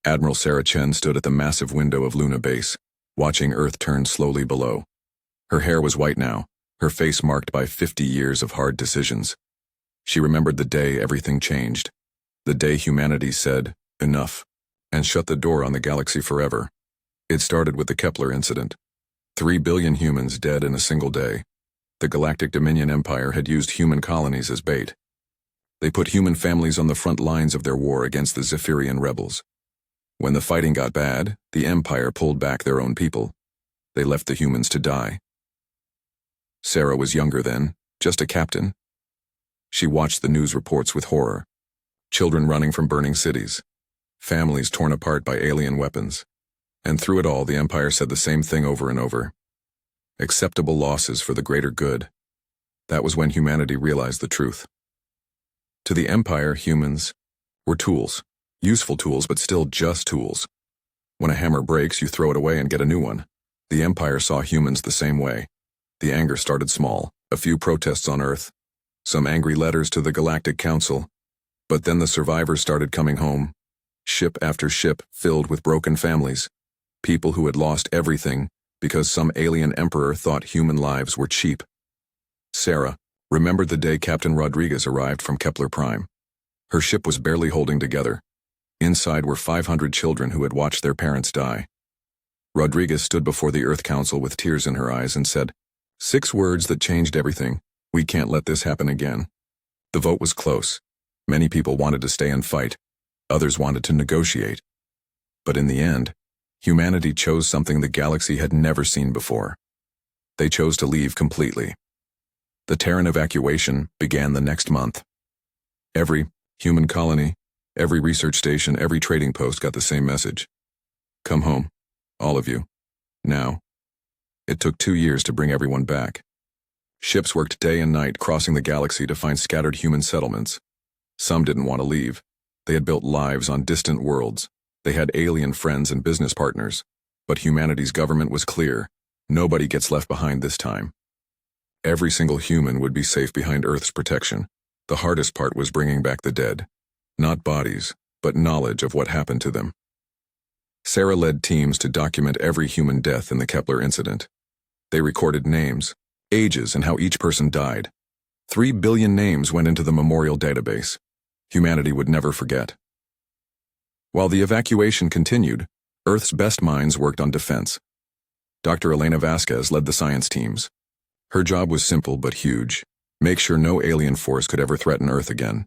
Admiral Sarah Chen stood at the massive window of Luna Base, watching Earth turn slowly below. Her hair was white now, her face marked by 50 years of hard decisions. She remembered the day everything changed, the day humanity said, enough, and shut the door on the galaxy forever. It started with the Kepler incident. 3 billion humans dead in a single day. The Galactic Dominion Empire had used human colonies as bait. They put human families on the front lines of their war against the Zephyrian rebels. When the fighting got bad, the Empire pulled back their own people. They left the humans to die. Sarah was younger then, just a captain. She watched the news reports with horror. Children running from burning cities. Families torn apart by alien weapons. And through it all, the Empire said the same thing over and over. Acceptable losses for the greater good. That was when humanity realized the truth. To the Empire, humans were tools. Useful tools, but still just tools. When a hammer breaks, you throw it away and get a new one. The Empire saw humans the same way. The anger started small, a few protests on Earth, some angry letters to the Galactic Council, but then the survivors started coming home. Ship after ship filled with broken families. People who had lost everything because some alien emperor thought human lives were cheap. Sarah remembered the day Captain Rodriguez arrived from Kepler Prime. Her ship was barely holding together. Inside were 500 children who had watched their parents die. Rodriguez stood before the Earth Council with tears in her eyes and said, 6 words that changed everything. We can't let this happen again. The vote was close. Many people wanted to stay and fight. Others wanted to negotiate. But in the end, humanity chose something the galaxy had never seen before. They chose to leave completely. The Terran evacuation began the next month. Every human colony, every research station, every trading post got the same message. Come home, all of you. Now. It took 2 years to bring everyone back. Ships worked day and night crossing the galaxy to find scattered human settlements. Some didn't want to leave. They had built lives on distant worlds. They had alien friends and business partners. But humanity's government was clear. Nobody gets left behind this time. Every single human would be safe behind Earth's protection. The hardest part was bringing back the dead. Not bodies, but knowledge of what happened to them. Sarah led teams to document every human death in the Kepler incident. They recorded names, ages, and how each person died. 3 billion names went into the memorial database. Humanity would never forget. While the evacuation continued, Earth's best minds worked on defense. Dr. Elena Vasquez led the science teams. Her job was simple but huge. Make sure no alien force could ever threaten Earth again.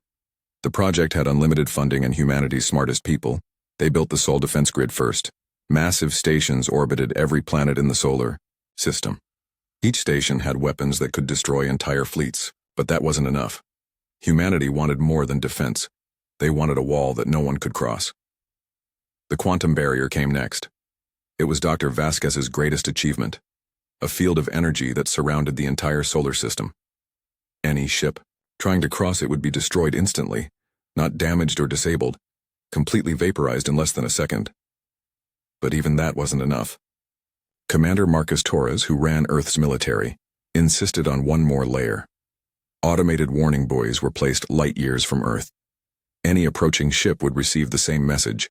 The project had unlimited funding and humanity's smartest people. They built the Sol defense grid first. Massive stations orbited every planet in the solar system. Each station had weapons that could destroy entire fleets, but that wasn't enough. Humanity wanted more than defense. They wanted a wall that no one could cross. The quantum barrier came next. It was Dr. Vasquez's greatest achievement. A field of energy that surrounded the entire solar system. Any ship trying to cross it would be destroyed instantly, not damaged or disabled, completely vaporized in less than a second. But even that wasn't enough. Commander Marcus Torres, who ran Earth's military, insisted on one more layer. Automated warning buoys were placed light years from Earth. Any approaching ship would receive the same message.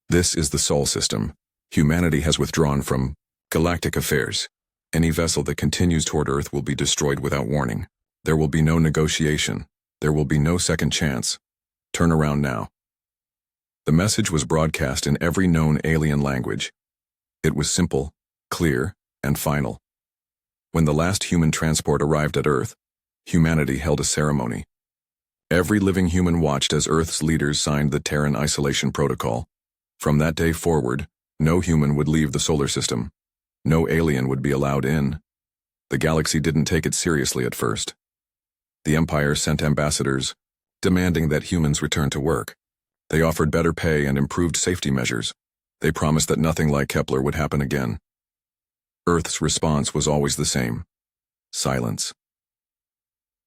This is the Sol system. Humanity has withdrawn from galactic affairs. Any vessel that continues toward Earth will be destroyed without warning. There will be no negotiation. There will be no second chance. Turn around now. The message was broadcast in every known alien language. It was simple, clear, and final. When the last human transport arrived at Earth, humanity held a ceremony. Every living human watched as Earth's leaders signed the Terran Isolation Protocol. From that day forward, no human would leave the solar system. No alien would be allowed in. The galaxy didn't take it seriously at first. The Empire sent ambassadors, demanding that humans return to work. They offered better pay and improved safety measures. They promised that nothing like Kepler would happen again. Earth's response was always the same: silence.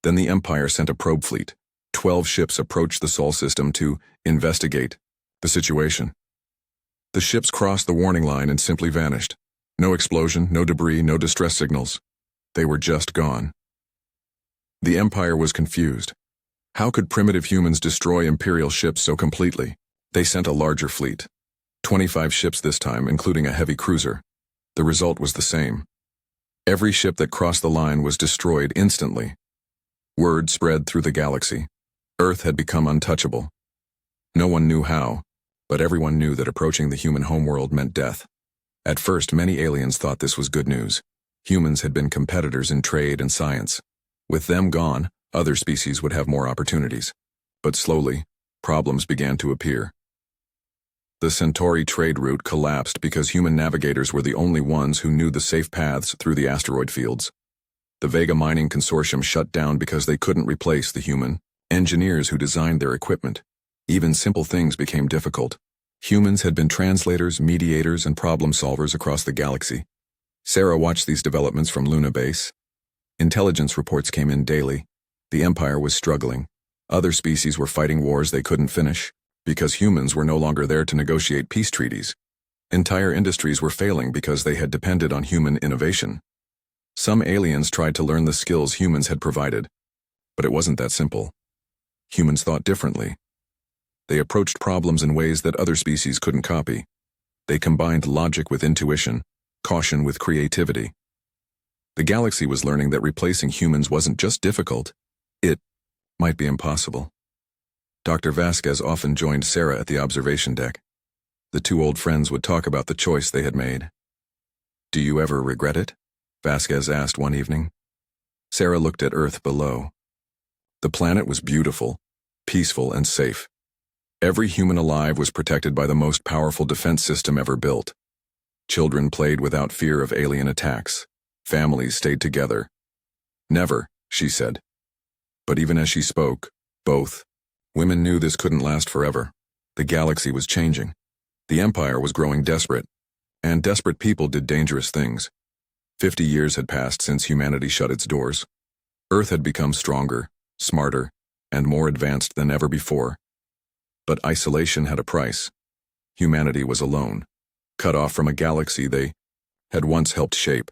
Then the Empire sent a probe fleet. 12 ships approached the Sol system to investigate the situation. The ships crossed the warning line and simply vanished. No explosion, no debris, no distress signals. They were just gone. The Empire was confused. How could primitive humans destroy Imperial ships so completely? They sent a larger fleet. 25 ships this time, including a heavy cruiser. The result was the same. Every ship that crossed the line was destroyed instantly. Word spread through the galaxy. Earth had become untouchable. No one knew how, but everyone knew that approaching the human homeworld meant death. At first, many aliens thought this was good news. Humans had been competitors in trade and science. With them gone, other species would have more opportunities. But slowly, problems began to appear. The Centauri trade route collapsed because human navigators were the only ones who knew the safe paths through the asteroid fields. The Vega Mining Consortium shut down because they couldn't replace the human engineers who designed their equipment. Even simple things became difficult. Humans had been translators, mediators, and problem solvers across the galaxy. Sarah watched these developments from Luna Base. Intelligence reports came in daily. The Empire was struggling. Other species were fighting wars they couldn't finish, because humans were no longer there to negotiate peace treaties. Entire industries were failing because they had depended on human innovation. Some aliens tried to learn the skills humans had provided, but it wasn't that simple. Humans thought differently. They approached problems in ways that other species couldn't copy. They combined logic with intuition, caution with creativity. The galaxy was learning that replacing humans wasn't just difficult, it might be impossible. Dr. Vasquez often joined Sarah at the observation deck. The two old friends would talk about the choice they had made. "Do you ever regret it?" Vasquez asked one evening. Sarah looked at Earth below. The planet was beautiful, peaceful, and safe. Every human alive was protected by the most powerful defense system ever built. Children played without fear of alien attacks. Families stayed together. "Never," she said. But even as she spoke, both women knew this couldn't last forever. The galaxy was changing. The Empire was growing desperate, and desperate people did dangerous things. 50 years had passed since humanity shut its doors. Earth had become stronger, smarter, and more advanced than ever before. But isolation had a price. Humanity was alone, cut off from a galaxy they had once helped shape.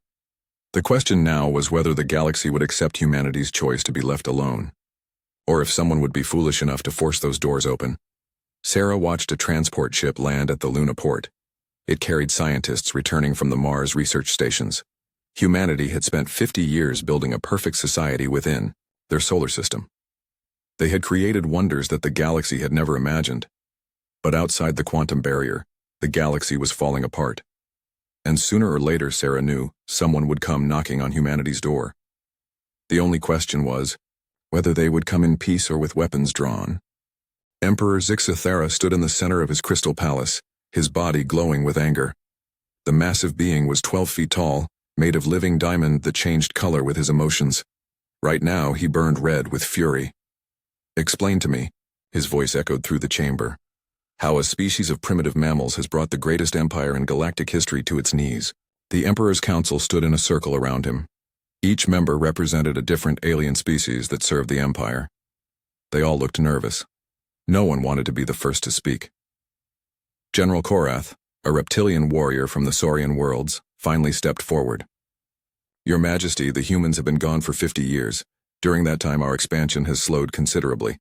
The question now was whether the galaxy would accept humanity's choice to be left alone, or if someone would be foolish enough to force those doors open. Sarah watched a transport ship land at the Luna port. It carried scientists returning from the Mars research stations. Humanity had spent 50 years building a perfect society within their solar system. They had created wonders that the galaxy had never imagined. But outside the quantum barrier, the galaxy was falling apart. And sooner or later, Sarah knew, someone would come knocking on humanity's door. The only question was whether they would come in peace or with weapons drawn. Emperor Zixathara stood in the center of his crystal palace, his body glowing with anger. The massive being was 12 feet tall, made of living diamond that changed color with his emotions. Right now, he burned red with fury. "Explain to me," his voice echoed through the chamber, "how a species of primitive mammals has brought the greatest empire in galactic history to its knees." The Emperor's council stood in a circle around him. Each member represented a different alien species that served the Empire. They all looked nervous. No one wanted to be the first to speak. General Korath, a reptilian warrior from the Saurian worlds, finally stepped forward. "Your Majesty, the humans have been gone for 50 years. During that time, our expansion has slowed considerably.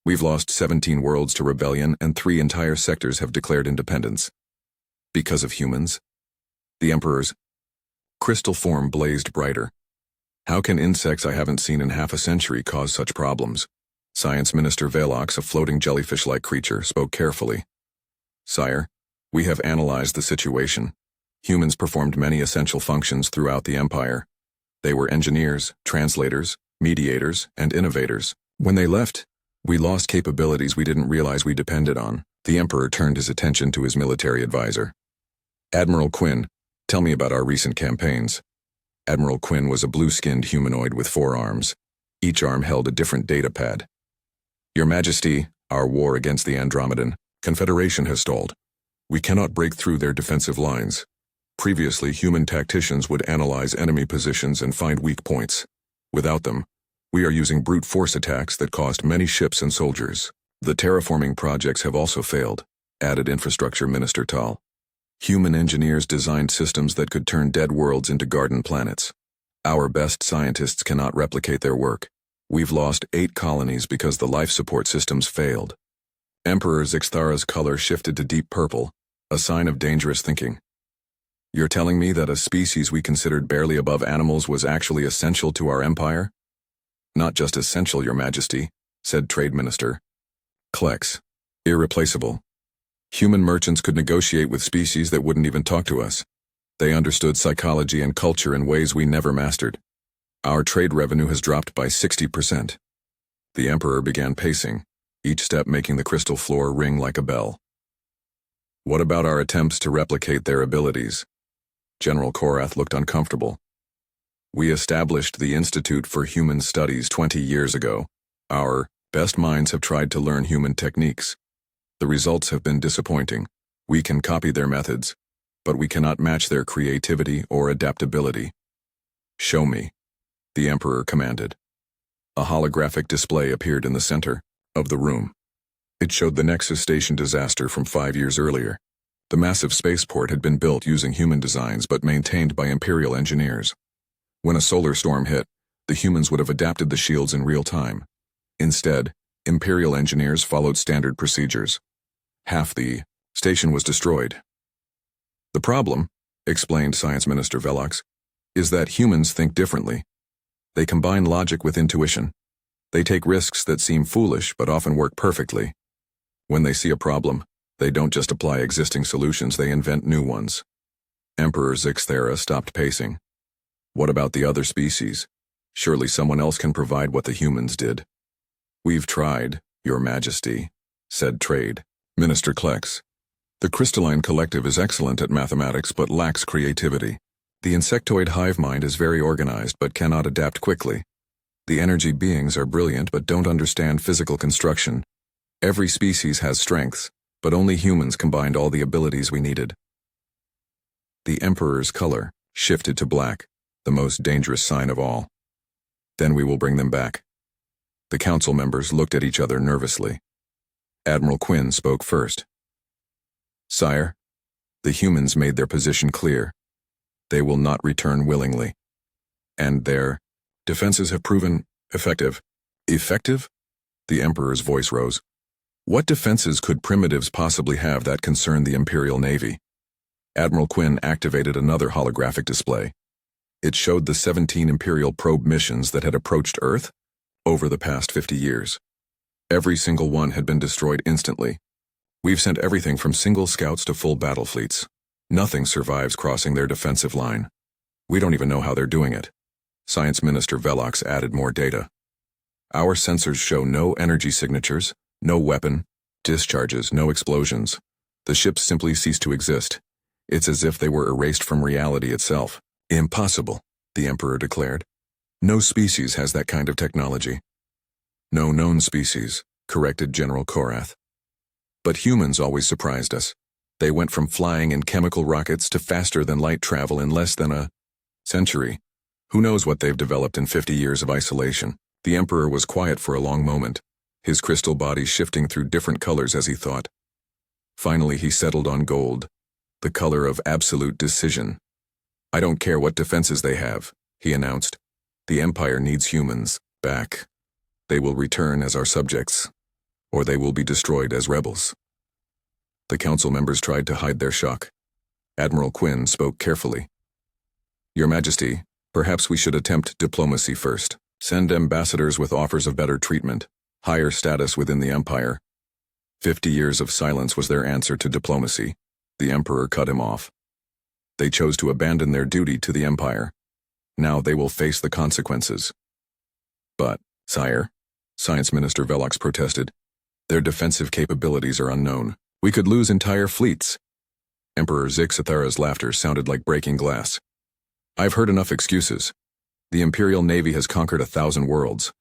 We've lost 17 worlds to rebellion, and 3 entire sectors have declared independence. Because of humans?" The Emperor's crystal form blazed brighter. "How can insects I haven't seen in half a century cause such problems?" Science Minister Velox, a floating jellyfish-like creature, spoke carefully. "Sire, we have analyzed the situation. Humans performed many essential functions throughout the Empire. They were engineers, translators, mediators, and innovators. When they left, we lost capabilities we didn't realize we depended on." The Emperor turned his attention to his military advisor. "Admiral Quinn, tell me about our recent campaigns." Admiral Quinn was a blue-skinned humanoid with 4 arms. Each arm held a different data pad. "Your Majesty, our war against the Andromedan Confederation has stalled. We cannot break through their defensive lines. Previously, human tacticians would analyze enemy positions and find weak points. Without them, we are using brute force attacks that cost many ships and soldiers. The terraforming projects have also failed," added Infrastructure Minister Tal. "Human engineers designed systems that could turn dead worlds into garden planets. Our best scientists cannot replicate their work. We've lost 8 colonies because the life support systems failed." Emperor Zixthara's color shifted to deep purple. a sign of dangerous thinking. You're telling me that a species we considered barely above animals was actually essential to our empire? Not just essential, Your Majesty, said Trade Minister Klex. Irreplaceable. Human merchants could negotiate with species that wouldn't even talk to us. They understood psychology and culture in ways we never mastered. Our trade revenue has dropped by 60%. The Emperor began pacing, each step making the crystal floor ring like a bell. What about our attempts to replicate their abilities? General Korath looked uncomfortable. We established the Institute for Human Studies 20 years ago. Our best minds have tried to learn human techniques. The results have been disappointing. We can copy their methods, but we cannot match their creativity or adaptability. Show me, the Emperor commanded. A holographic display appeared in the center of the room. It showed the Nexus Station disaster from 5 years earlier. The massive spaceport had been built using human designs but maintained by Imperial engineers. When a solar storm hit, the humans would have adapted the shields in real time. Instead, Imperial engineers followed standard procedures. Half the station was destroyed. The problem, explained Science Minister Velox, is that humans think differently. They combine logic with intuition. They take risks that seem foolish but often work perfectly. When they see a problem, they don't just apply existing solutions, they invent new ones. Emperor Zixthera stopped pacing. What about the other species? Surely someone else can provide what the humans did. We've tried, Your Majesty, said Trade Minister Klex. The crystalline collective is excellent at mathematics but lacks creativity. The insectoid hive mind is very organized but cannot adapt quickly. The energy beings are brilliant but don't understand physical construction. Every species has strengths, but only humans combined all the abilities we needed. The Emperor's color shifted to black, the most dangerous sign of all. Then we will bring them back. The council members looked at each other nervously. Admiral Quinn spoke first. Sire, the humans made their position clear. They will not return willingly. And their defenses have proven effective. Effective? The Emperor's voice rose. What defenses could primitives possibly have that concern the Imperial Navy? Admiral Quinn activated another holographic display. It showed the 17 Imperial probe missions that had approached Earth over the past 50 years. Every single one had been destroyed instantly. We've sent everything from single scouts to full battle fleets. Nothing survives crossing their defensive line. We don't even know how they're doing it. Science Minister Velox added more data. Our sensors show no energy signatures, no weapon, discharges, no explosions. The ships simply cease to exist. It's as if they were erased from reality itself. Impossible, the Emperor declared. No species has that kind of technology. No known species, corrected General Korath. But humans always surprised us. They went from flying in chemical rockets to faster-than-light travel in less than a century. Who knows what they've developed in 50 years of isolation? The Emperor was quiet for a long moment, his crystal body shifting through different colors as he thought. Finally, he settled on gold, the color of absolute decision. I don't care what defenses they have, he announced. The Empire needs humans back. They will return as our subjects, or they will be destroyed as rebels. The council members tried to hide their shock. Admiral Quinn spoke carefully. Your Majesty, perhaps we should attempt diplomacy first. Send ambassadors with offers of better treatment, higher status within the Empire. 50 years of silence was their answer to diplomacy. The Emperor cut him off. They chose to abandon their duty to the Empire. Now they will face the consequences. But, sire, Science Minister Velox protested, their defensive capabilities are unknown. We could lose entire fleets. Emperor Zixthera's laughter sounded like breaking glass. I've heard enough excuses. The Imperial Navy has conquered 1,000 worlds.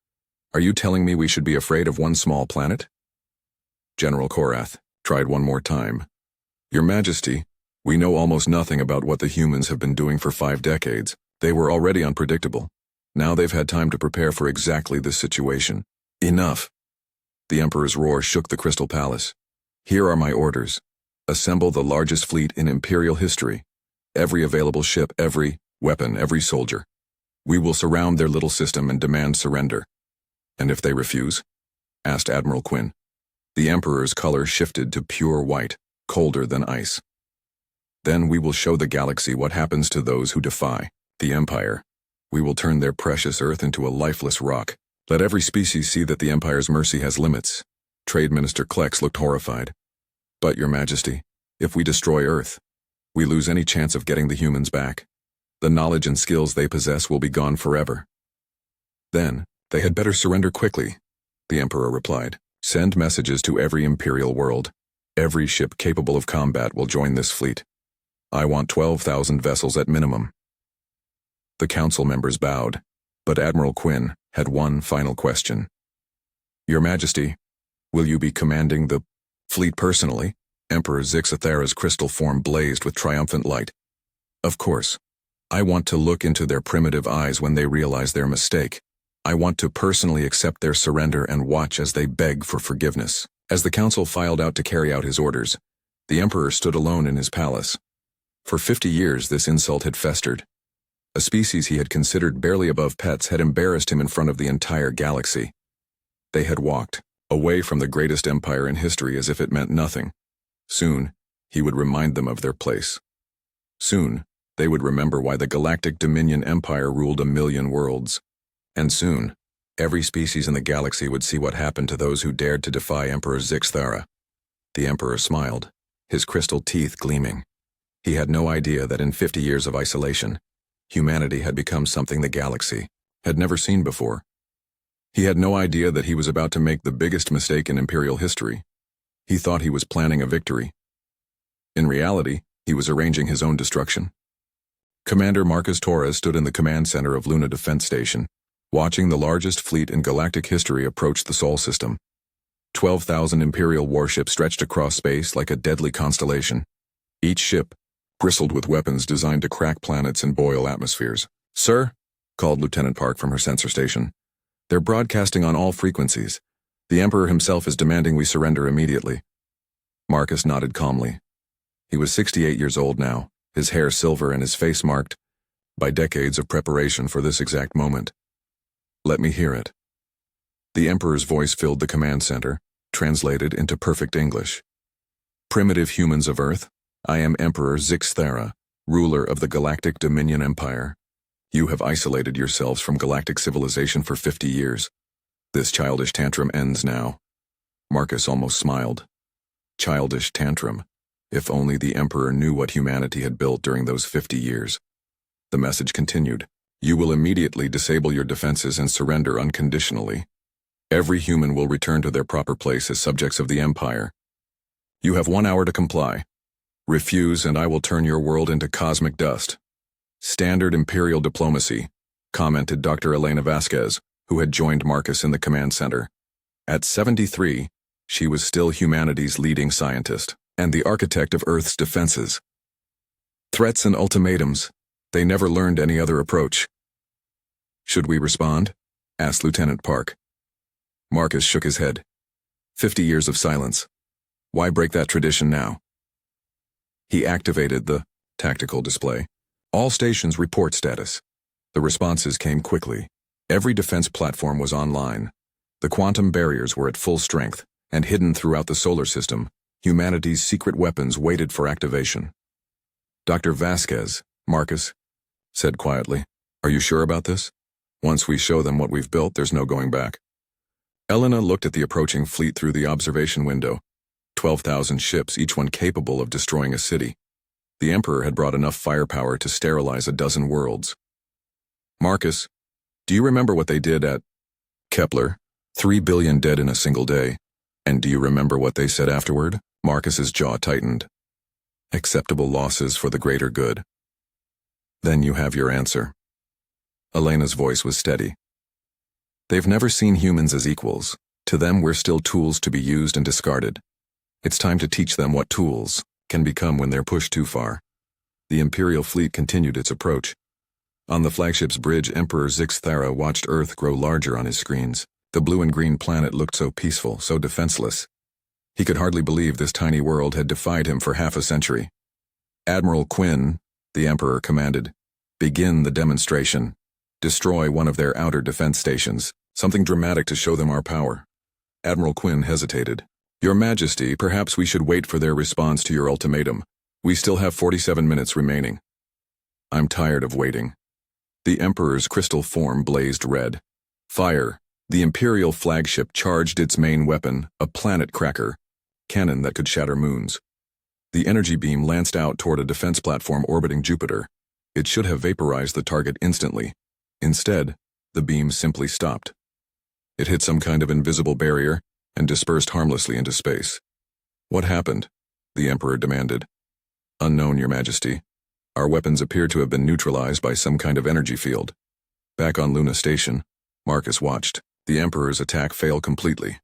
Are you telling me we should be afraid of one small planet? General Korath tried one more time. Your Majesty, we know almost nothing about what the humans have been doing for 5 decades. They were already unpredictable. Now they've had time to prepare for exactly this situation. Enough! The Emperor's roar shook the Crystal Palace. Here are my orders. Assemble the largest fleet in Imperial history. Every available ship, every weapon, every soldier. We will surround their little system and demand surrender. And if they refuse? Asked Admiral Quinn. The Emperor's color shifted to pure white, colder than ice. Then we will show the galaxy what happens to those who defy the Empire. We will turn their precious Earth into a lifeless rock. Let every species see that the Empire's mercy has limits. Trade Minister Klex looked horrified. But, Your Majesty, if we destroy Earth, we lose any chance of getting the humans back. The knowledge and skills they possess will be gone forever. Then, they had better surrender quickly, the Emperor replied. Send messages to every Imperial world. Every ship capable of combat will join this fleet. I want 12,000 vessels at minimum. The council members bowed, but Admiral Quinn had one final question. Your Majesty, will you be commanding the fleet personally? Emperor Zixathera's crystal form blazed with triumphant light. Of course. I want to look into their primitive eyes when they realize their mistake. I want to personally accept their surrender and watch as they beg for forgiveness. As the council filed out to carry out his orders, the Emperor stood alone in his palace. For 50 years this insult had festered. A species he had considered barely above pets had embarrassed him in front of the entire galaxy. They had walked away from the greatest empire in history as if it meant nothing. Soon, he would remind them of their place. Soon, they would remember why the Galactic Dominion Empire ruled 1,000,000 worlds. And soon, every species in the galaxy would see what happened to those who dared to defy Emperor Zixathera. The Emperor smiled, his crystal teeth gleaming. He had no idea that in 50 years of isolation, humanity had become something the galaxy had never seen before. He had no idea that he was about to make the biggest mistake in Imperial history. He thought he was planning a victory. In reality, he was arranging his own destruction. Commander Marcus Torres stood in the command center of Luna Defense Station, watching the largest fleet in galactic history approach the Sol system. 12,000 Imperial warships stretched across space like a deadly constellation. Each ship bristled with weapons designed to crack planets and boil atmospheres. Sir, called Lieutenant Park from her sensor station. They're broadcasting on all frequencies. The Emperor himself is demanding we surrender immediately. Marcus nodded calmly. He was 68 years old now, his hair silver and his face marked by decades of preparation for this exact moment. Let me hear it. The Emperor's voice filled the command center, translated into perfect English. Primitive humans of Earth, I am Emperor Zixathera, ruler of the Galactic Dominion Empire. You have isolated yourselves from galactic civilization for 50 years. This childish tantrum ends now. Marcus almost smiled. Childish tantrum. If only the Emperor knew what humanity had built during those 50 years. The message continued. You will immediately disable your defenses and surrender unconditionally. Every human will return to their proper place as subjects of the Empire. You have 1 hour to comply. Refuse and I will turn your world into cosmic dust. Standard Imperial diplomacy, commented Dr. Elena Vasquez, who had joined Marcus in the command center. At 73, she was still humanity's leading scientist and the architect of Earth's defenses. Threats and ultimatums, they never learned any other approach. Should we respond? Asked Lieutenant Park. Marcus shook his head. 50 years of silence. Why break that tradition now? He activated the tactical display. All stations report status. The responses came quickly. Every defense platform was online. The quantum barriers were at full strength, and hidden throughout the solar system, humanity's secret weapons waited for activation. Dr. Vasquez, Marcus said quietly, are you sure about this? Once we show them what we've built, there's no going back. Elena looked at the approaching fleet through the observation window. 12,000 ships, each one capable of destroying a city. The Emperor had brought enough firepower to sterilize a dozen worlds. Marcus, do you remember what they did at Kepler? 3 billion dead in a single day. And do you remember what they said afterward? Marcus's jaw tightened. Acceptable losses for the greater good. Then you have your answer. Elena's voice was steady. They've never seen humans as equals. To them, we're still tools to be used and discarded. It's time to teach them what tools can become when they're pushed too far. The Imperial fleet continued its approach. On the flagship's bridge, Emperor Zixathera watched Earth grow larger on his screens. The blue and green planet looked so peaceful, so defenseless. He could hardly believe this tiny world had defied him for half a century. Admiral Quinn, the Emperor commanded, begin the demonstration. Destroy one of their outer defense stations, something dramatic to show them our power. Admiral Quinn hesitated. Your Majesty, perhaps we should wait for their response to your ultimatum. We still have 47 minutes remaining. I'm tired of waiting. The Emperor's crystal form blazed red. Fire! The Imperial flagship charged its main weapon, a planet cracker, cannon that could shatter moons. The energy beam lanced out toward a defense platform orbiting Jupiter. It should have vaporized the target instantly. Instead, the beam simply stopped. It hit some kind of invisible barrier and dispersed harmlessly into space. What happened? The Emperor demanded. Unknown, Your Majesty. Our weapons appear to have been neutralized by some kind of energy field. Back on Luna Station, Marcus watched the Emperor's attack fail completely.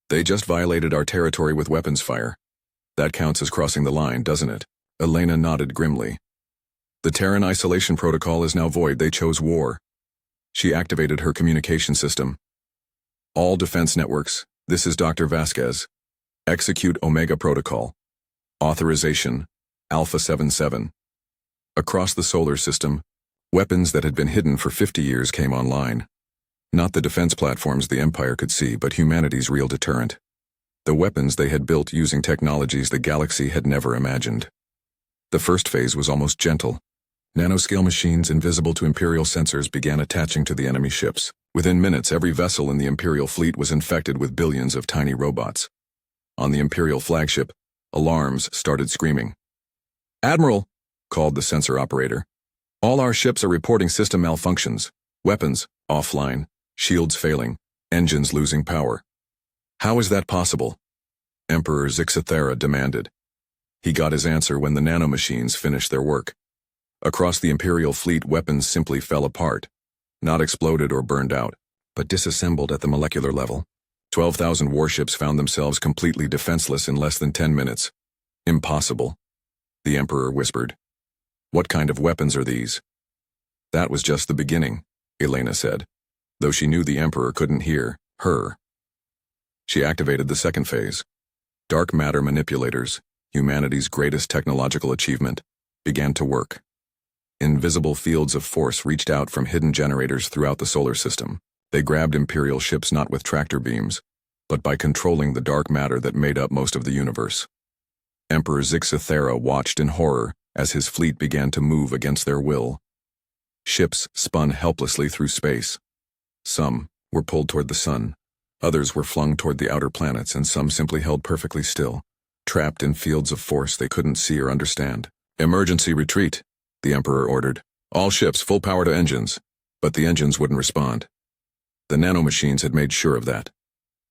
They just violated our territory with weapons fire. That counts as crossing the line, doesn't it? Elena nodded grimly. The Terran isolation protocol is now void. They chose war. She activated her communication system. All defense networks, this is Dr. Vasquez. Execute Omega Protocol. Authorization, Alpha 77. Across the solar system, weapons that had been hidden for 50 years came online. Not the defense platforms the Empire could see, but humanity's real deterrent. The weapons they had built using technologies the galaxy had never imagined. The first phase was almost gentle. Nanoscale machines invisible to Imperial sensors began attaching to the enemy ships. Within minutes, every vessel in the Imperial fleet was infected with billions of tiny robots. On the Imperial flagship, alarms started screaming. "Admiral," called the sensor operator. "All our ships are reporting system malfunctions. Weapons, offline. Shields failing, engines losing power." "How is that possible?" Emperor Zixathera demanded. He got his answer when the nanomachines finished their work. Across the Imperial fleet, weapons simply fell apart. Not exploded or burned out, but disassembled at the molecular level. 12,000 warships found themselves completely defenseless in less than 10 minutes. "Impossible," the Emperor whispered. "What kind of weapons are these?" "That was just the beginning," Elena said, though she knew the Emperor couldn't hear her. She activated the second phase. Dark matter manipulators, humanity's greatest technological achievement, began to work. Invisible fields of force reached out from hidden generators throughout the solar system. They grabbed Imperial ships not with tractor beams, but by controlling the dark matter that made up most of the universe. Emperor Zixathera watched in horror as his fleet began to move against their will. Ships spun helplessly through space. Some were pulled toward the sun, others were flung toward the outer planets, and some simply held perfectly still, trapped in fields of force they couldn't see or understand. "Emergency retreat," the Emperor ordered. "All ships full power to engines." But the engines wouldn't respond. The nanomachines had made sure of that.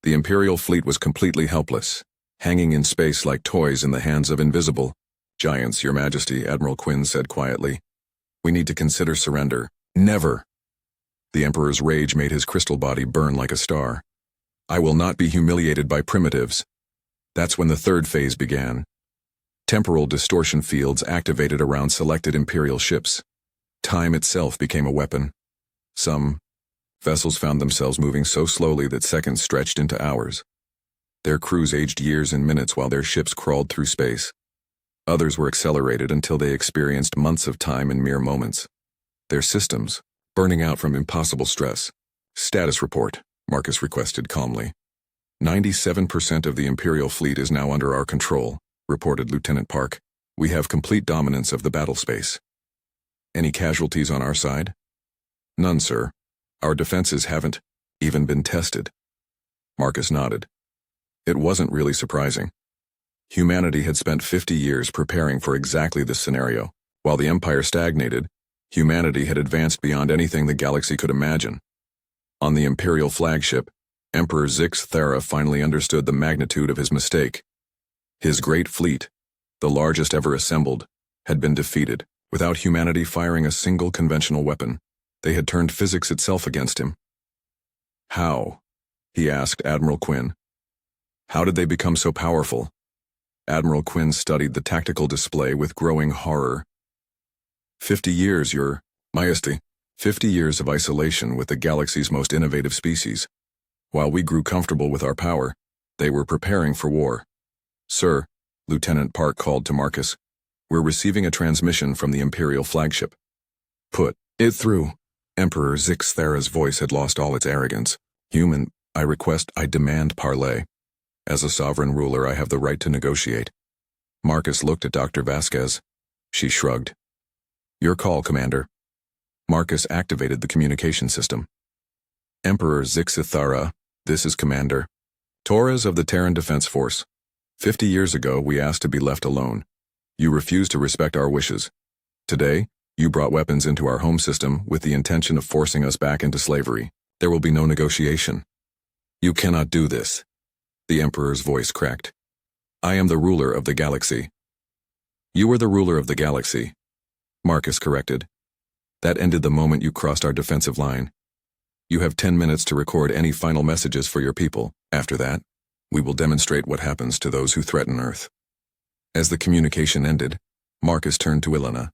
The Imperial fleet was completely helpless, hanging in space like toys in the hands of invisible giants. "Your Majesty," Admiral Quinn said quietly, "we need to consider surrender." "Never!" The Emperor's rage made his crystal body burn like a star. "I will not be humiliated by primitives." That's when the third phase began. Temporal distortion fields activated around selected Imperial ships. Time itself became a weapon. Some vessels found themselves moving so slowly that seconds stretched into hours. Their crews aged years in minutes while their ships crawled through space. Others were accelerated until they experienced months of time in mere moments. Their systems burning out from impossible stress. "Status report," Marcus requested calmly. 97% of the Imperial fleet is now under our control," reported Lieutenant Park. "We have complete dominance of the battle space." "Any casualties on our side?" "None, sir. Our defenses haven't even been tested." Marcus nodded. It wasn't really surprising. Humanity had spent 50 years preparing for exactly this scenario. While the Empire stagnated, humanity had advanced beyond anything the galaxy could imagine. On the Imperial flagship, Emperor Zixathera finally understood the magnitude of his mistake. His great fleet, the largest ever assembled, had been defeated, without humanity firing a single conventional weapon. They had turned physics itself against him. "How?" he asked Admiral Quinn. "How did they become so powerful?" Admiral Quinn studied the tactical display with growing horror. 50 years, Your Majesty. 50 years of isolation with the galaxy's most innovative species. While we grew comfortable with our power, they were preparing for war. "Sir," Lieutenant Park called to Marcus, "we're receiving a transmission from the Imperial flagship." "Put it through." Emperor Zixathera's voice had lost all its arrogance. "Human, I demand parley. As a sovereign ruler, I have the right to negotiate." Marcus looked at Dr. Vasquez. She shrugged. Your call, Commander. Marcus activated the communication system. Emperor Zixithara, this is Commander Torres of the Terran Defense Force. 50 years ago, we asked to be left alone. You refused to respect our wishes. Today, you brought weapons into our home system with the intention of forcing us back into slavery. There will be no negotiation. You cannot do this. The Emperor's voice cracked. I am the ruler of the galaxy. You were the ruler of the galaxy, Marcus corrected. That ended the moment you crossed our defensive line. You have 10 minutes to record any final messages for your people. After that, we will demonstrate what happens to those who threaten Earth. As the communication ended, Marcus turned to Elena.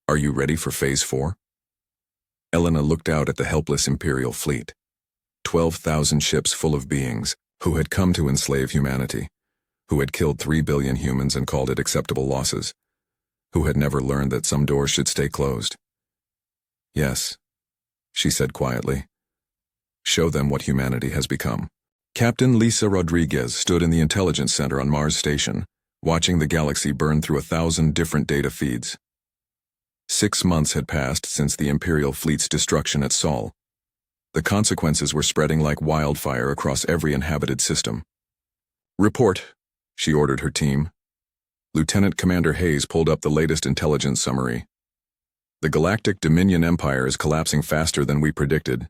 Are you ready for Phase 4? Elena looked out at the helpless Imperial fleet. 12,000 ships full of beings who had come to enslave humanity, who had killed 3 billion humans and called it acceptable losses, who had never learned that some doors should stay closed. Yes, she said quietly. Show them what humanity has become. Captain Lisa Rodriguez stood in the intelligence center on Mars Station, watching the galaxy burn through 1,000 different data feeds. 6 months had passed since the Imperial fleet's destruction at Sol. The consequences were spreading like wildfire across every inhabited system. Report, she ordered her team. Lieutenant Commander Hayes pulled up the latest intelligence summary. The Galactic Dominion Empire is collapsing faster than we predicted.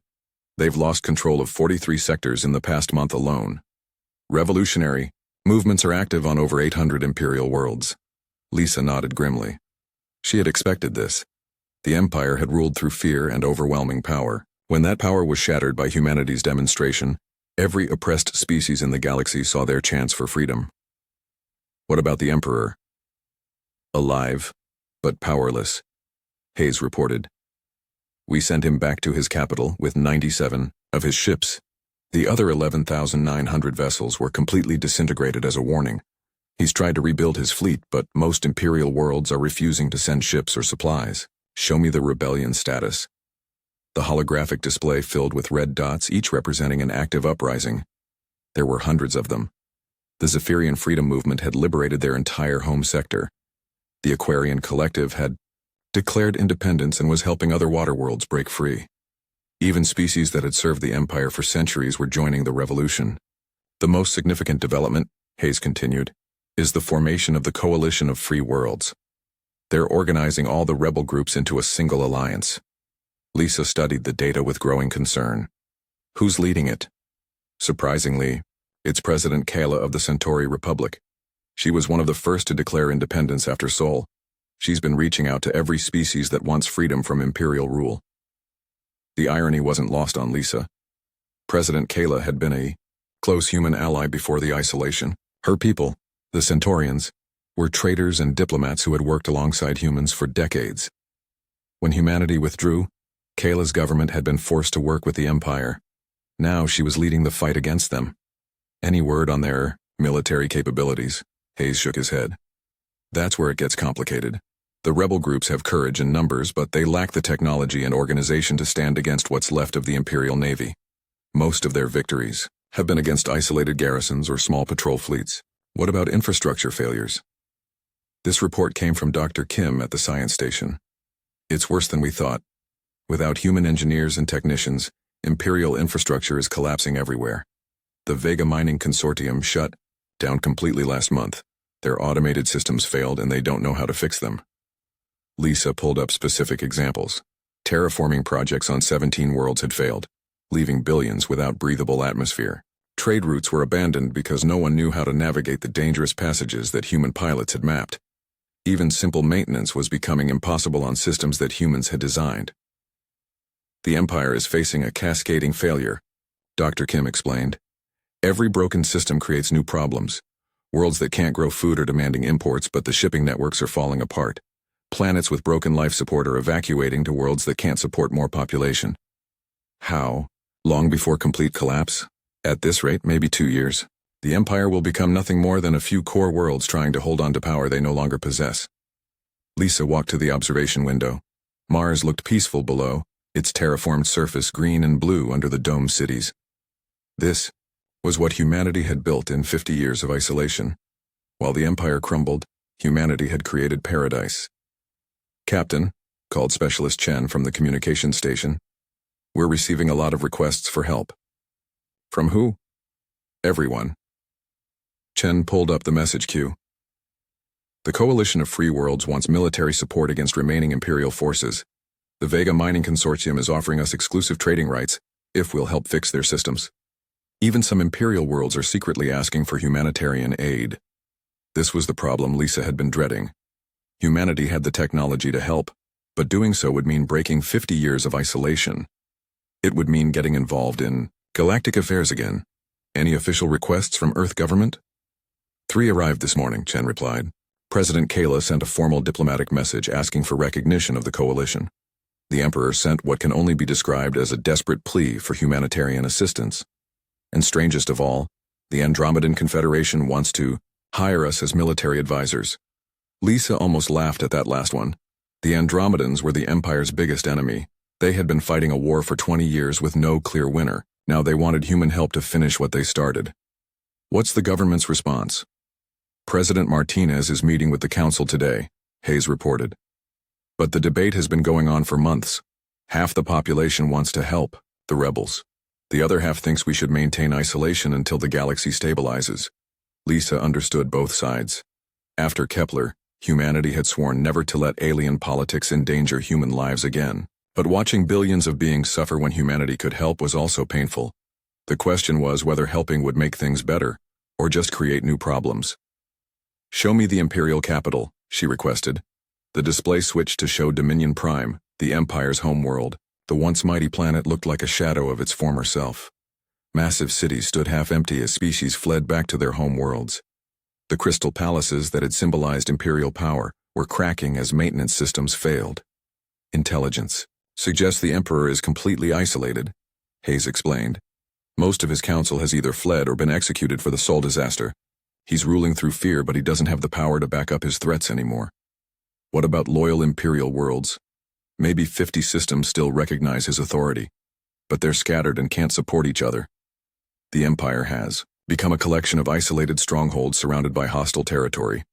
They've lost control of 43 sectors in the past month alone. Revolutionary, movements are active on over 800 Imperial worlds. Lisa nodded grimly. She had expected this. The Empire had ruled through fear and overwhelming power. When that power was shattered by humanity's demonstration, every oppressed species in the galaxy saw their chance for freedom. What about the Emperor? Alive, but powerless, Hayes reported. We sent him back to his capital with 97 of his ships. The other 11,900 vessels were completely disintegrated as a warning. He's tried to rebuild his fleet, but most Imperial worlds are refusing to send ships or supplies. Show me the rebellion status. The holographic display filled with red dots, each representing an active uprising. There were hundreds of them. The Zephyrian Freedom Movement had liberated their entire home sector. The Aquarian Collective had declared independence and was helping other water worlds break free. Even species that had served the Empire for centuries were joining the revolution. The most significant development, Hayes continued, is the formation of the Coalition of Free Worlds. They're organizing all the rebel groups into a single alliance. Lisa studied the data with growing concern. Who's leading it? Surprisingly, it's President Kayla of the Centauri Republic. She was one of the first to declare independence after Sol. She's been reaching out to every species that wants freedom from Imperial rule. The irony wasn't lost on Lisa. President Kayla had been a close human ally before the isolation. Her people, the Centaurians, were traders and diplomats who had worked alongside humans for decades. When humanity withdrew, Kayla's government had been forced to work with the Empire. Now she was leading the fight against them. Any word on their military capabilities? Hayes shook his head. That's where it gets complicated. The rebel groups have courage and numbers, but they lack the technology and organization to stand against what's left of the Imperial Navy. Most of their victories have been against isolated garrisons or small patrol fleets. What about infrastructure failures? This report came from Dr. Kim at the science station. It's worse than we thought. Without human engineers and technicians, Imperial infrastructure is collapsing everywhere. The Vega Mining Consortium shut down completely last month. Their automated systems failed and they don't know how to fix them. Lisa pulled up specific examples. Terraforming projects on 17 worlds had failed, leaving billions without breathable atmosphere. Trade routes were abandoned because no one knew how to navigate the dangerous passages that human pilots had mapped. Even simple maintenance was becoming impossible on systems that humans had designed. The Empire is facing a cascading failure, Dr. Kim explained. Every broken system creates new problems. Worlds that can't grow food are demanding imports, but the shipping networks are falling apart. Planets with broken life support are evacuating to worlds that can't support more population. How? Long before complete collapse? At this rate, maybe 2 years. The Empire will become nothing more than a few core worlds trying to hold on to power they no longer possess. Lisa walked to the observation window. Mars looked peaceful below, its terraformed surface green and blue under the domed cities. This was what humanity had built in 50 years of isolation. While the Empire crumbled, humanity had created paradise. "Captain," called Specialist Chen from the communications station, "we're receiving a lot of requests for help." "From who?" "Everyone." Chen pulled up the message queue. "The Coalition of Free Worlds wants military support against remaining Imperial forces. The Vega Mining Consortium is offering us exclusive trading rights if we'll help fix their systems. Even some Imperial worlds are secretly asking for humanitarian aid." This was the problem Lisa had been dreading. Humanity had the technology to help, but doing so would mean breaking 50 years of isolation. It would mean getting involved in galactic affairs again. "Any official requests from Earth government?" "3 arrived this morning," Chen replied. President Kayla sent a formal diplomatic message asking for recognition of the coalition. The Emperor sent what can only be described as a desperate plea for humanitarian assistance. And strangest of all, the Andromedan Confederation wants to hire us as military advisors. Lisa almost laughed at that last one. The Andromedans were the Empire's biggest enemy. They had been fighting a war for 20 years with no clear winner. Now they wanted human help to finish what they started. "What's the government's response?" "President Martinez is meeting with the council today," Hayes reported. "But the debate has been going on for months. Half the population wants to help, the rebels. The other half thinks we should maintain isolation until the galaxy stabilizes." Lisa understood both sides. After Kepler, humanity had sworn never to let alien politics endanger human lives again. But watching billions of beings suffer when humanity could help was also painful. The question was whether helping would make things better, or just create new problems. "Show me the Imperial capital," she requested. The display switched to show Dominion Prime, the Empire's homeworld. The once mighty planet looked like a shadow of its former self. Massive cities stood half empty as species fled back to their home worlds. The crystal palaces that had symbolized Imperial power were cracking as maintenance systems failed. "Intelligence suggests the Emperor is completely isolated," Hayes explained. "Most of his council has either fled or been executed for the Sol disaster. He's ruling through fear, but he doesn't have the power to back up his threats anymore." "What about loyal Imperial worlds? Maybe 50 systems still recognize his authority, but they're scattered and can't support each other. The Empire has become a collection of isolated strongholds surrounded by hostile territory."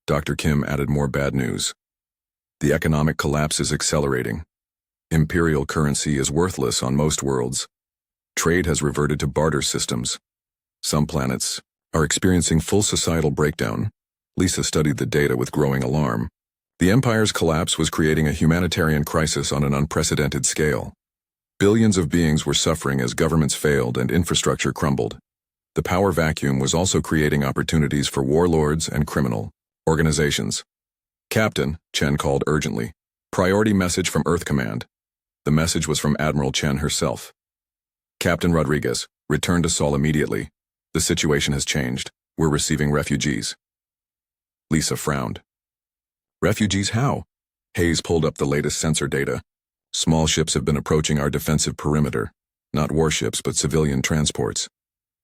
Dr. Kim added more bad news. "The economic collapse is accelerating. Imperial currency is worthless on most worlds. Trade has reverted to barter systems. Some planets are experiencing full societal breakdown." Lisa studied the data with growing alarm. The Empire's collapse was creating a humanitarian crisis on an unprecedented scale. Billions of beings were suffering as governments failed and infrastructure crumbled. The power vacuum was also creating opportunities for warlords and criminal organizations. "Captain," Chen called urgently. "Priority message from Earth Command." The message was from Admiral Chen herself. "Captain Rodriguez, return to Sol immediately. The situation has changed. We're receiving refugees." Lisa frowned. "Refugees how?" Hayes pulled up the latest sensor data. "Small ships have been approaching our defensive perimeter. Not warships, but civilian transports.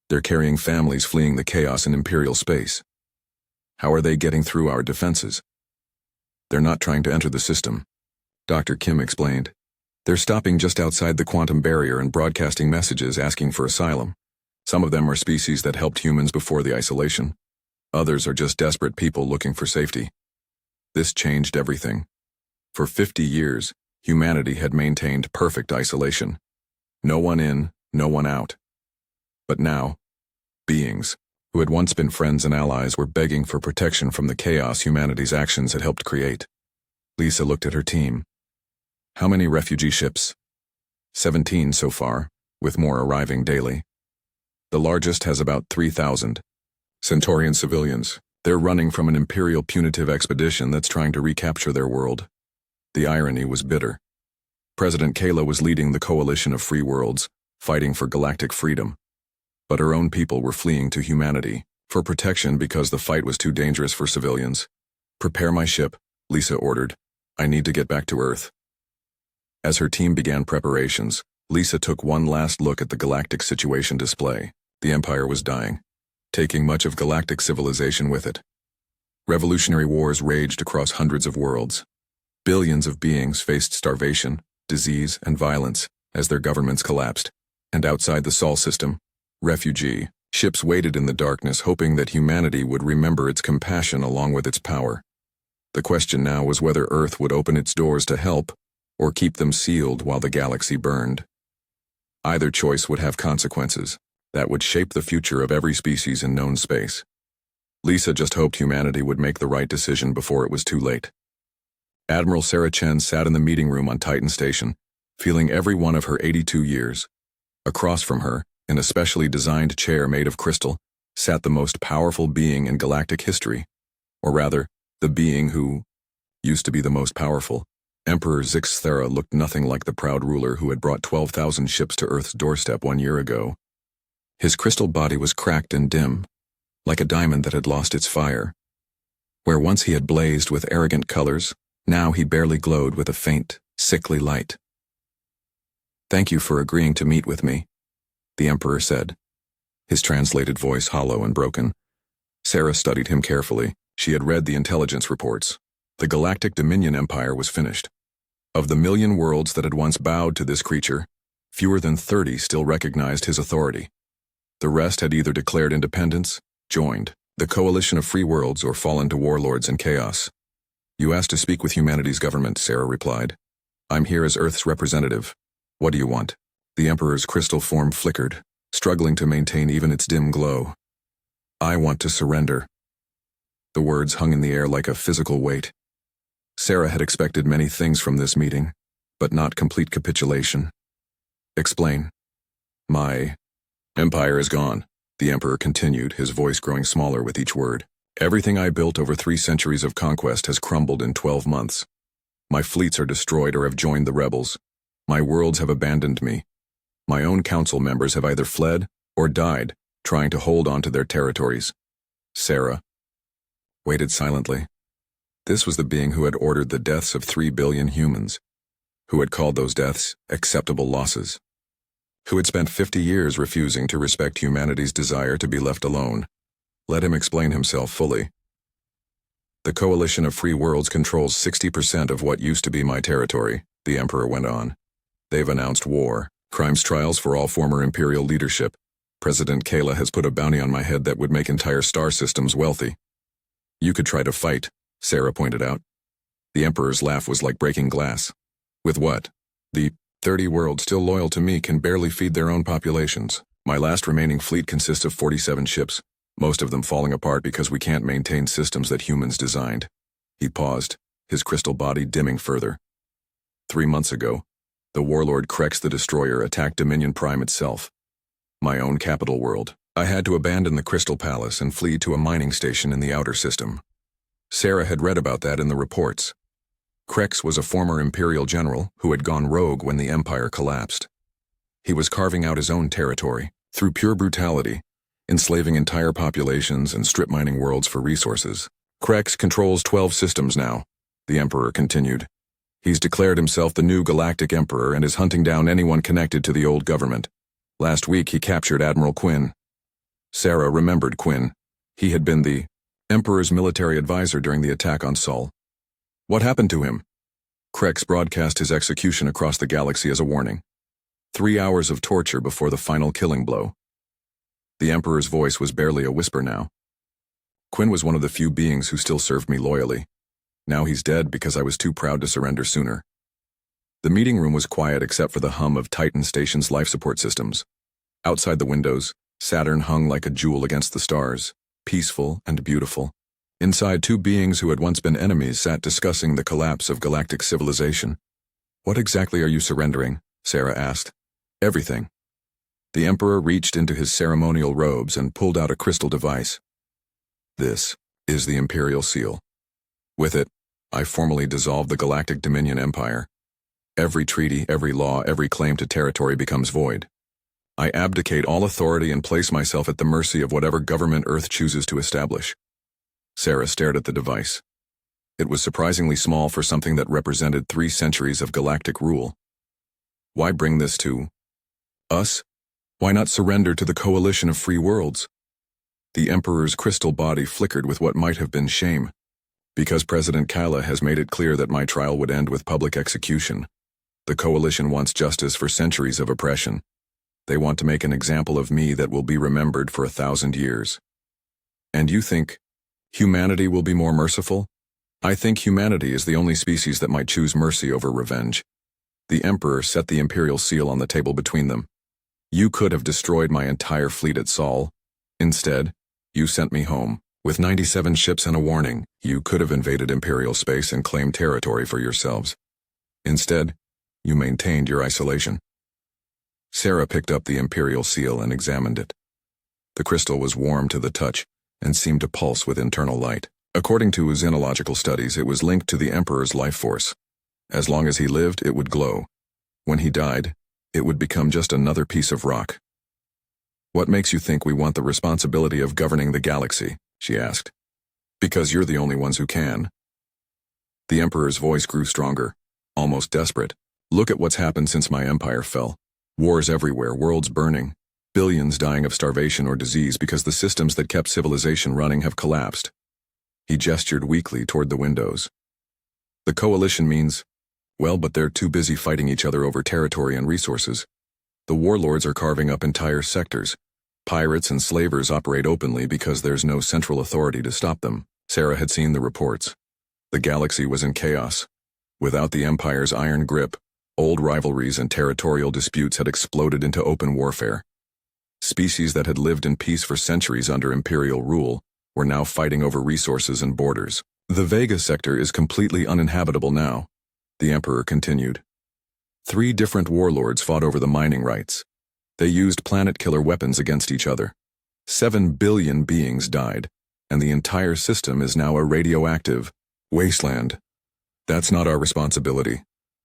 They're carrying families fleeing the chaos in Imperial space." "How are they getting through our defenses?" "They're not trying to enter the system," Dr. Kim explained. "They're stopping just outside the quantum barrier and broadcasting messages asking for asylum. Some of them are species that helped humans before the isolation. Others are just desperate people looking for safety." This changed everything. For 50 years, humanity had maintained perfect isolation. No one in, no one out. But now, beings who had once been friends and allies were begging for protection from the chaos humanity's actions had helped create. Lisa looked at her team. "How many refugee ships?" 17 so far, with more arriving daily. The largest has about 3,000. Centaurian civilians. They're running from an Imperial punitive expedition that's trying to recapture their world. The irony was bitter. President Kayla was leading the coalition of free worlds, fighting for galactic freedom. But her own people were fleeing to humanity, for protection because the fight was too dangerous for civilians. "Prepare my ship," Lisa ordered. "I need to get back to Earth." As her team began preparations, Lisa took one last look at the galactic situation display. The Empire was dying, taking much of galactic civilization with it. Revolutionary wars raged across hundreds of worlds. Billions of beings faced starvation, disease, and violence as their governments collapsed. And outside the Sol system, refugee Ships waited in the darkness, hoping that humanity would remember its compassion along with its power. The question now was whether Earth would open its doors to help, or keep them sealed while the galaxy burned. Either choice would have consequences that would shape the future of every species in known space. Lisa just hoped humanity would make the right decision before it was too late. Admiral Sarah Chen sat in the meeting room on Titan Station, feeling every one of her 82 years. Across from her, in a specially designed chair made of crystal, sat the most powerful being in galactic history, or rather, the being who used to be the most powerful. Emperor Zixthera looked nothing like the proud ruler who had brought 12,000 ships to Earth's doorstep 1 year ago. His crystal body was cracked and dim, like a diamond that had lost its fire. Where once he had blazed with arrogant colors, now he barely glowed with a faint, sickly light. "Thank you for agreeing to meet with me," the Emperor said, his translated voice hollow and broken. Sarah studied him carefully. She had read the intelligence reports. The Galactic Dominion Empire was finished. Of the million worlds that had once bowed to this creature, fewer than 30 still recognized his authority. The rest had either declared independence, joined the coalition of free worlds, or fallen to warlords and chaos. "You asked to speak with humanity's government," Sarah replied. "I'm here as Earth's representative. What do you want?" The Emperor's crystal form flickered, struggling to maintain even its dim glow. "I want to surrender." The words hung in the air like a physical weight. Sarah had expected many things from this meeting, but not complete capitulation. "Explain." "My empire is gone," the Emperor continued, his voice growing smaller with each word. "Everything I built over 3 centuries of conquest has crumbled in 12 months. My fleets are destroyed or have joined the rebels. My worlds have abandoned me. My own council members have either fled or died, trying to hold on to their territories." Sarah waited silently. This was the being who had ordered the deaths of 3 billion humans, who had called those deaths acceptable losses, who had spent 50 years refusing to respect humanity's desire to be left alone. Let him explain himself fully. "The coalition of free worlds controls 60% of what used to be my territory," the Emperor went on. "They've announced war, crimes trials for all former Imperial leadership. President Kayla has put a bounty on my head that would make entire star systems wealthy." "You could try to fight," Sarah pointed out. The Emperor's laugh was like breaking glass. "With what? The 30 worlds still loyal to me can barely feed their own populations. My last remaining fleet consists of 47 ships, most of them falling apart because we can't maintain systems that humans designed." He paused, his crystal body dimming further. 3 months ago, the warlord Krex the Destroyer attacked Dominion Prime itself, my own capital world. I had to abandon the Crystal Palace and flee to a mining station in the outer system. Sarah had read about that in the reports. Krex was a former Imperial general who had gone rogue when the Empire collapsed. He was carving out his own territory, through pure brutality, enslaving entire populations and strip mining worlds for resources. "Krex controls 12 systems now," the Emperor continued. "He's declared himself the new Galactic Emperor and is hunting down anyone connected to the old government. Last week he captured Admiral Quinn." Sarah remembered Quinn. He had been the Emperor's military advisor during the attack on Sol. "What happened to him?" Krex broadcast his execution across the galaxy as a warning. 3 hours of torture before the final killing blow. The Emperor's voice was barely a whisper now. "Quinn was one of the few beings who still served me loyally. Now he's dead because I was too proud to surrender sooner." The meeting room was quiet except for the hum of Titan Station's life support systems. Outside the windows, Saturn hung like a jewel against the stars, peaceful and beautiful. Inside, 2 beings who had once been enemies sat discussing the collapse of galactic civilization. "What exactly are you surrendering?" Sarah asked. "Everything." The Emperor reached into his ceremonial robes and pulled out a crystal device. "This is the Imperial Seal. With it, I formally dissolve the Galactic Dominion Empire. Every treaty, every law, every claim to territory becomes void. I abdicate all authority and place myself at the mercy of whatever government Earth chooses to establish." Sarah stared at the device. It was surprisingly small for something that represented 3 centuries of galactic rule. "Why bring this to us? Why not surrender to the coalition of free worlds?" The Emperor's crystal body flickered with what might have been shame. "Because President Kayla has made it clear that my trial would end with public execution. The coalition wants justice for centuries of oppression. They want to make an example of me that will be remembered for 1,000 years. And you think humanity will be more merciful? I think humanity is the only species that might choose mercy over revenge. The Emperor set the imperial seal on the table between them. You could have destroyed my entire fleet at Sol. Instead, you sent me home. With 97 ships and a warning, you could have invaded imperial space and claimed territory for yourselves. Instead, you maintained your isolation. Sarah picked up the imperial seal and examined it. The crystal was warm to the touch and seemed to pulse with internal light. According to his xenological studies, it was linked to the Emperor's life force. As long as he lived, it would glow. When he died, it would become just another piece of rock. What makes you think we want the responsibility of governing the galaxy? She asked. Because you're the only ones who can. The Emperor's voice grew stronger, almost desperate. Look at what's happened since my empire fell. Wars everywhere, worlds burning, billions dying of starvation or disease because the systems that kept civilization running have collapsed. He gestured weakly toward the windows. The coalition means, well, but they're too busy fighting each other over territory and resources. The warlords are carving up entire sectors. Pirates and slavers operate openly because there's no central authority to stop them. Sarah had seen the reports. The galaxy was in chaos. Without the Empire's iron grip, old rivalries and territorial disputes had exploded into open warfare. Species that had lived in peace for centuries under imperial rule were now fighting over resources and borders. The Vega sector is completely uninhabitable now, the Emperor continued. 3 different warlords fought over the mining rights. They used planet-killer weapons against each other. 7 billion beings died, and the entire system is now a radioactive wasteland. That's not our responsibility,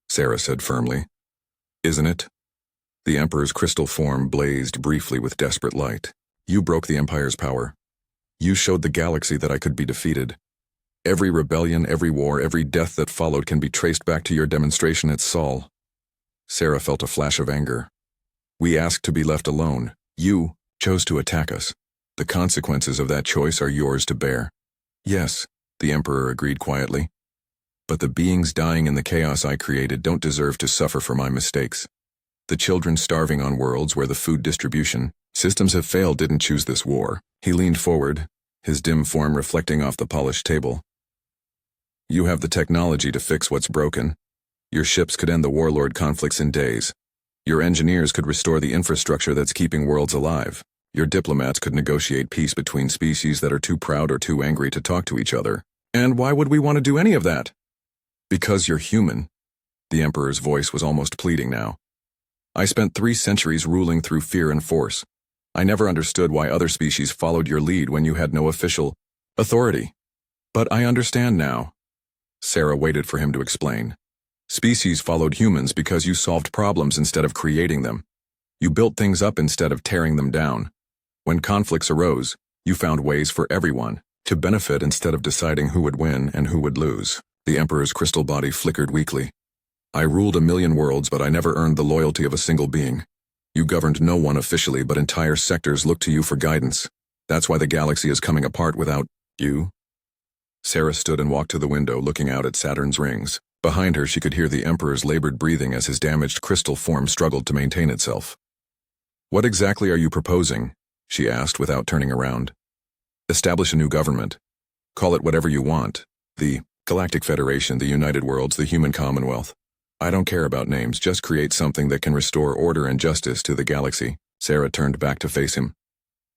Sarah said firmly. Isn't it? The Emperor's crystal form blazed briefly with desperate light. You broke the Empire's power. You showed the galaxy that I could be defeated. Every rebellion, every war, every death that followed can be traced back to your demonstration at Sol. Sarah felt a flash of anger. We asked to be left alone. You chose to attack us. The consequences of that choice are yours to bear. Yes, the Emperor agreed quietly. But the beings dying in the chaos I created don't deserve to suffer for my mistakes. The children starving on worlds where the food distribution systems have failed didn't choose this war. He leaned forward, his dim form reflecting off the polished table. You have the technology to fix what's broken. Your ships could end the warlord conflicts in days. Your engineers could restore the infrastructure that's keeping worlds alive. Your diplomats could negotiate peace between species that are too proud or too angry to talk to each other. And why would we want to do any of that? Because you're human. The Emperor's voice was almost pleading now. I spent 3 centuries ruling through fear and force. I never understood why other species followed your lead when you had no official authority. But I understand now. Sarah waited for him to explain. Species followed humans because you solved problems instead of creating them. You built things up instead of tearing them down. When conflicts arose, you found ways for everyone to benefit instead of deciding who would win and who would lose. The Emperor's crystal body flickered weakly. I ruled 1,000,000 worlds, but I never earned the loyalty of a single being. You governed no one officially, but entire sectors looked to you for guidance. That's why the galaxy is coming apart without you. Sarah stood and walked to the window, looking out at Saturn's rings. Behind her, she could hear the Emperor's labored breathing as his damaged crystal form struggled to maintain itself. What exactly are you proposing? She asked without turning around. Establish a new government. Call it whatever you want. The Galactic Federation, the United Worlds, the Human Commonwealth. I don't care about names, just create something that can restore order and justice to the galaxy. Sarah turned back to face him.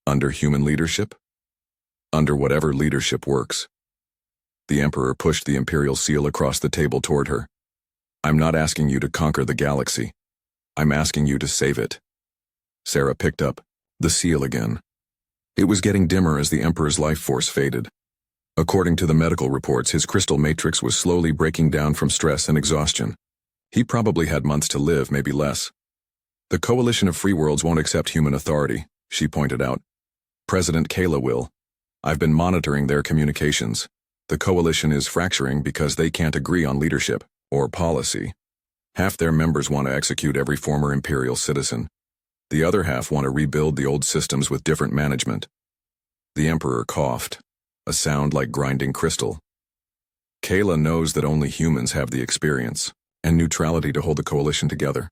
Under human leadership? Under whatever leadership works. The Emperor pushed the Imperial seal across the table toward her. I'm not asking you to conquer the galaxy. I'm asking you to save it. Sarah picked up the seal again. It was getting dimmer as the Emperor's life force faded. According to the medical reports, his crystal matrix was slowly breaking down from stress and exhaustion. He probably had months to live, maybe less. The coalition of free worlds won't accept human authority, she pointed out. President Kayla will. I've been monitoring their communications. The coalition is fracturing because they can't agree on leadership or policy. Half their members want to execute every former imperial citizen. The other half want to rebuild the old systems with different management. The Emperor coughed, a sound like grinding crystal. Kayla knows that only humans have the experience and neutrality to hold the coalition together.